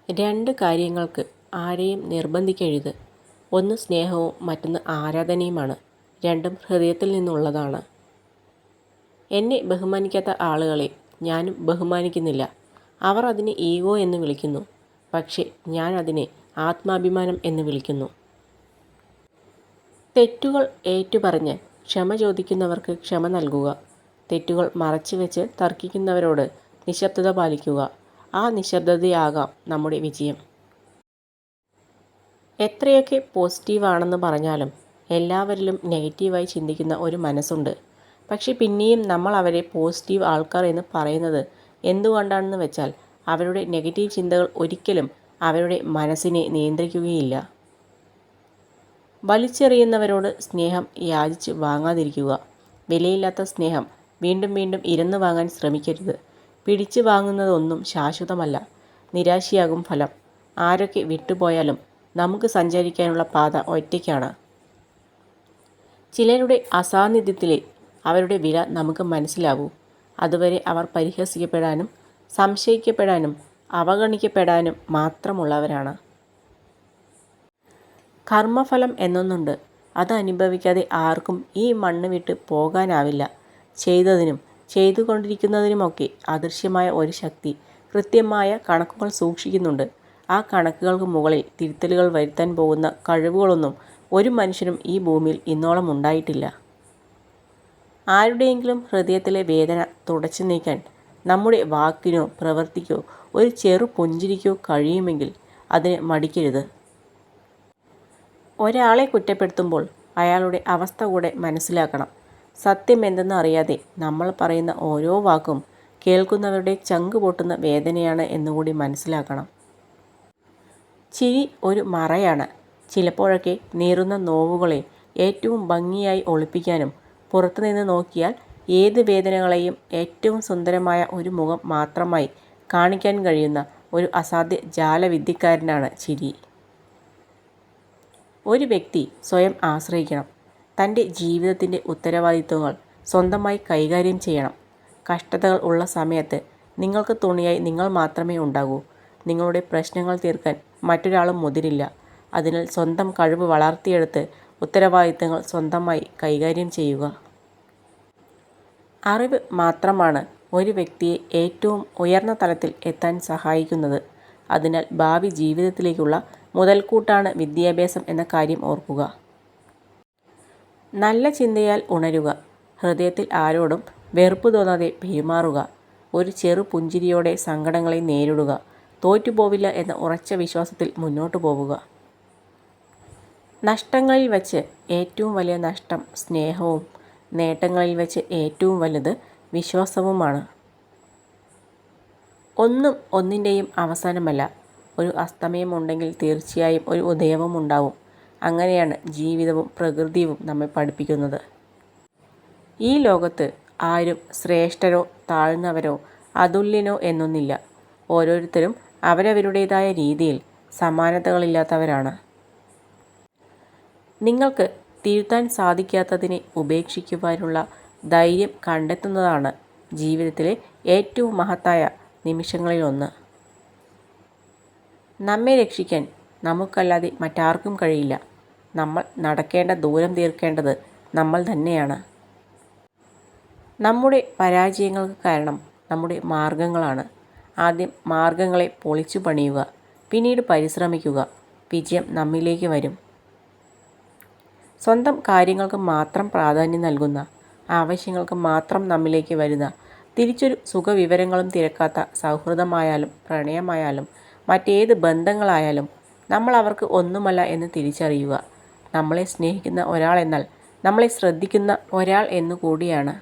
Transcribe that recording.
രണ്ട് കാര്യങ്ങൾക്ക് ആരെയും നിർബന്ധിക്കരുത്. ഒന്ന് സ്നേഹവും മറ്റൊന്ന് ആരാധനയുമാണ്. രണ്ടും ഹൃദയത്തിൽ നിന്നുള്ളതാണ്. എന്നെ ബഹുമാനിക്കാത്ത ആളുകളെ ഞാനും ബഹുമാനിക്കുന്നില്ല. അവർ അതിനെ ഈഗോ എന്ന് വിളിക്കുന്നു. പക്ഷേ ഞാൻ അതിനെ ആത്മാഭിമാനം എന്ന് വിളിക്കുന്നു. തെറ്റുകൾ ഏറ്റുപറഞ്ഞ് ക്ഷമ ചോദിക്കുന്നവർക്ക് ക്ഷമ നൽകുക. തെറ്റുകൾ മറച്ചുവെച്ച് തർക്കിക്കുന്നവരോട് നിശബ്ദത പാലിക്കുക. ആ നിശബ്ദതയാകാം നമ്മുടെ വിജയം. എത്രയൊക്കെ പോസിറ്റീവാണെന്ന് പറഞ്ഞാലും എല്ലാവരിലും നെഗറ്റീവായി ചിന്തിക്കുന്ന ഒരു മനസ്സുണ്ട്. പക്ഷെ പിന്നെയും നമ്മൾ അവരെ പോസിറ്റീവ് ആൾക്കാർ എന്ന് പറയുന്നത് എന്തുകൊണ്ടാണെന്ന് വെച്ചാൽ അവരുടെ നെഗറ്റീവ് ചിന്തകൾ ഒരിക്കലും അവരുടെ മനസ്സിനെ നിയന്ത്രിക്കുകയില്ല. വലിച്ചെറിയുന്നവരോട് സ്നേഹം യാചിച്ച് വാങ്ങാതിരിക്കുക. വിലയില്ലാത്ത സ്നേഹം വീണ്ടും വീണ്ടും ഇരന്നു വാങ്ങാൻ ശ്രമിക്കരുത്. പിടിച്ചു വാങ്ങുന്നതൊന്നും ശാശ്വതമല്ല. നിരാശയാകും ഫലം. ആരൊക്കെ വിട്ടുപോയാലും നമുക്ക് സഞ്ചരിക്കാനുള്ള പാത ഒറ്റയ്ക്കാണ്. ചിലരുടെ അസാന്നിധ്യത്തിലെ അവരുടെ വില നമുക്ക് മനസ്സിലാവൂ. അതുവരെ അവർ പരിഹസിക്കപ്പെടാനും സംശയിക്കപ്പെടാനും അവഗണിക്കപ്പെടാനും മാത്രമുള്ളവരാണ്. കർമ്മഫലം എന്നൊന്നുണ്ട്. അത് അനുഭവിക്കാതെ ആർക്കും ഈ മണ്ണ് വിട്ട് പോകാനാവില്ല. ചെയ്തതിനും ചെയ്തുകൊണ്ടിരിക്കുന്നതിനുമൊക്കെ അദൃശ്യമായ ഒരു ശക്തി കൃത്യമായ കണക്കുകൾ സൂക്ഷിക്കുന്നുണ്ട്. ആ കണക്കുകൾക്ക് മുകളിൽ തിരുത്തലുകൾ വരുത്താൻ പോകുന്ന കഴിവുകളൊന്നും ഒരു മനുഷ്യനും ഈ ഭൂമിയിൽ ഇന്നോളം ഉണ്ടായിട്ടില്ല. ആരുടെയെങ്കിലും ഹൃദയത്തിലെ വേദന തുടച്ചു നീക്കാൻ നമ്മുടെ വാക്കിനോ പ്രവൃത്തിക്കോ ഒരു ചെറു പുഞ്ചിരിക്കോ കഴിയുമെങ്കിൽ അതിന് മടിക്കരുത്. ഒരാളെ കുറ്റപ്പെടുത്തുമ്പോൾ അയാളുടെ അവസ്ഥ കൂടെ മനസ്സിലാക്കണം. സത്യം എന്തെന്ന് അറിയാതെ നമ്മൾ പറയുന്ന ഓരോ വാക്കും കേൾക്കുന്നവരുടെ ചങ്ക് പൊട്ടുന്ന വേദനയാണ് എന്നുകൂടി മനസ്സിലാക്കണം. ചിരി ഒരു മറയാണ്. ചിലപ്പോഴൊക്കെ നീറുന്ന നോവുകളെ ഏറ്റവും ഭംഗിയായി ഒളിപ്പിക്കാനും പുറത്തുനിന്ന് നോക്കിയാൽ ഏത് വേദനകളെയും ഏറ്റവും സുന്ദരമായ ഒരു മുഖം മാത്രമായി കാണിക്കാൻ കഴിയുന്ന ഒരു അസാധ്യ ജാലവിദ്യക്കാരനാണ് ചിരി. ഒരു വ്യക്തി സ്വയം ആശ്രയിക്കണം. തൻ്റെ ജീവിതത്തിൻ്റെ ഉത്തരവാദിത്വങ്ങൾ സ്വന്തമായി കൈകാര്യം ചെയ്യണം. കഷ്ടതകൾ ഉള്ള സമയത്ത് നിങ്ങൾക്ക് തുണയായി നിങ്ങൾ മാത്രമേ ഉണ്ടാകൂ. നിങ്ങളുടെ പ്രശ്നങ്ങൾ തീർക്കാൻ മറ്റൊരാളും മുതിരില്ല. അതിനാൽ സ്വന്തം കഴിവ് വളർത്തിയെടുത്ത് ഉത്തരവാദിത്തങ്ങൾ സ്വന്തമായി കൈകാര്യം ചെയ്യുക. അറിവ് മാത്രമാണ് ഒരു വ്യക്തിയെ ഏറ്റവും ഉയർന്ന തലത്തിൽ എത്താൻ സഹായിക്കുന്നത്. അതിനാൽ ഭാവി ജീവിതത്തിലേക്കുള്ള മുതൽക്കൂട്ടാണ് വിദ്യാഭ്യാസം എന്ന കാര്യം ഓർക്കുക. നല്ല ചിന്തയാൽ ഉണരുക. ഹൃദയത്തിൽ ആരോടും വെറുപ്പ് തോന്നാതെ പെരുമാറുക. ഒരു ചെറു പുഞ്ചിരിയോടെ സങ്കടങ്ങളെ നേരിടുക. തോറ്റുപോവില്ല എന്ന ഉറച്ച വിശ്വാസത്തിൽ മുന്നോട്ടു പോവുക. നഷ്ടങ്ങളിൽ വച്ച് ഏറ്റവും വലിയ നഷ്ടം സ്നേഹവും നേട്ടങ്ങളിൽ വച്ച് ഏറ്റവും വലുത് വിശ്വാസവുമാണ്. ഒന്നും ഒന്നിൻ്റെയും അവസാനമല്ല. ഒരു അസ്തമയമുണ്ടെങ്കിൽ തീർച്ചയായും ഒരു ഉദയവും ഉണ്ടാവും. അങ്ങനെയാണ് ജീവിതവും പ്രകൃതിയും നമ്മെ പഠിപ്പിക്കുന്നത്. ഈ ലോകത്ത് ആരും ശ്രേഷ്ഠരോ താഴ്ന്നവരോ അതുല്യനോ എന്നൊന്നില്ല. ഓരോരുത്തരും അവരവരുടേതായ രീതിയിൽ സമാനതകളില്ലാത്തവരാണ്. നിങ്ങൾക്ക് തിരുത്താൻ സാധിക്കാത്തതിനെ ഉപേക്ഷിക്കുവാനുള്ള ധൈര്യം കണ്ടെത്തുന്നതാണ് ജീവിതത്തിലെ ഏറ്റവും മഹത്തായ നിമിഷങ്ങളിലൊന്ന്. നമ്മെ രക്ഷിക്കാൻ നമുക്കല്ലാതെ മറ്റാർക്കും കഴിയില്ല. നമ്മൾ നടക്കേണ്ട ദൂരം തീർക്കേണ്ടത് നമ്മൾ തന്നെയാണ്. നമ്മുടെ പരാജയങ്ങൾക്ക് കാരണം നമ്മുടെ മാർഗങ്ങളാണ്. ആദ്യം മാർഗങ്ങളെ പൊളിച്ചു പണിയുക, പിന്നീട് പരിശ്രമിക്കുക. വിജയം നമ്മിലേക്ക് വരും. സ്വന്തം കാര്യങ്ങൾക്ക് മാത്രം പ്രാധാന്യം നൽകുന്ന, ആവശ്യങ്ങൾക്ക് മാത്രം നമ്മിലേക്ക് വരുന്ന, തിരിച്ചൊരു സുഖവിവരങ്ങളും തിരക്കാത്ത സൗഹൃദമായാലും പ്രണയമായാലും മറ്റേത് ബന്ധങ്ങളായാലും നമ്മൾ അവർക്ക് ഒന്നുമല്ല എന്ന് തിരിച്ചറിയുക. നമ്മളെ സ്നേഹിക്കുന്ന ഒരാൾ എന്നാൽ നമ്മളെ ശ്രദ്ധിക്കുന്ന ഒരാൾ എന്നു കൂടിയാണ്.